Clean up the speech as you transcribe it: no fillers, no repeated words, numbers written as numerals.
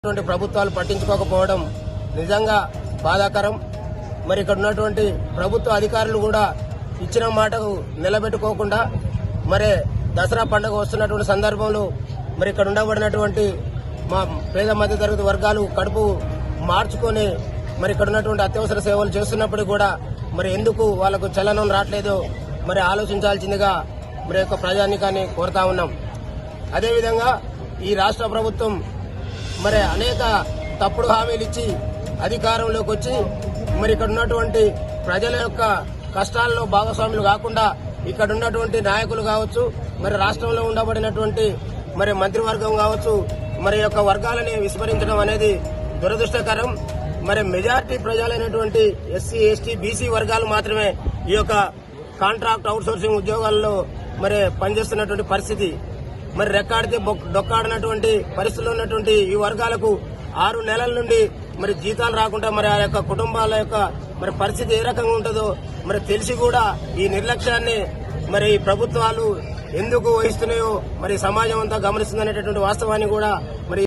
ప్రభుత్వాలు పట్టించుకోకపోవడం నిజంగా బాధాకరం. మరి ఇక్కడ ఉన్నటువంటి ప్రభుత్వ అధికారులు కూడా ఇచ్చిన మాటకు నిలబెట్టుకోకుండా మరి దసరా పండుగ వస్తున్నటువంటి సందర్భంలో మరి ఇక్కడ ఉండబడినటువంటి మా పేద మధ్య తరగతి వర్గాలు కడుపు మార్చుకొని మరి ఇక్కడ ఉన్నటువంటి అత్యవసర సేవలు చేస్తున్నప్పుడు కూడా మరి ఎందుకు వాళ్లకు చలనం రావట్లేదో మరి ఆలోచించాల్సిందిగా మరి యొక్క ప్రజానికాన్ని కోరుతా ఉన్నాం. అదేవిధంగా ఈ రాష్ట్ర ప్రభుత్వం మరి అనేక తప్పుడు హామీలు ఇచ్చి అధికారంలోకి వచ్చి మరి ఇక్కడ ఉన్నటువంటి ప్రజల యొక్క కష్టాల్లో భాగస్వాములు కాకుండా ఇక్కడ ఉన్నటువంటి నాయకులు కావచ్చు, మరి రాష్ట్రంలో ఉండబడినటువంటి మరి మంత్రివర్గం కావచ్చు, మరి యొక్క వర్గాలని విస్మరించడం అనేది దురదృష్టకరం. మరి మెజారిటీ ప్రజలైనటువంటి ఎస్సీ, ఎస్టీ, బీసీ వర్గాలు మాత్రమే ఈ యొక్క కాంట్రాక్ట్ అవుట్సోర్సింగ్ ఉద్యోగాల్లో మరి పనిచేస్తున్నటువంటి పరిస్థితి. మరి రెక్కాడితే డొక్కాడినటువంటి పరిస్థితుల్లో ఉన్నటువంటి ఈ వర్గాలకు 6 నెలల నుండి మరి జీతాలు రాకుండా మరి ఆ యొక్క కుటుంబాల యొక్క మరి పరిస్థితి ఏ రకంగా ఉంటుందో మరి తెలిసి కూడా ఈ నిర్లక్ష్యాన్ని మరి ప్రభుత్వాలు ఎందుకు వహిస్తున్నాయో మరి సమాజం అంతా గమనిస్తుందనేటటువంటి వాస్తవాన్ని కూడా మరి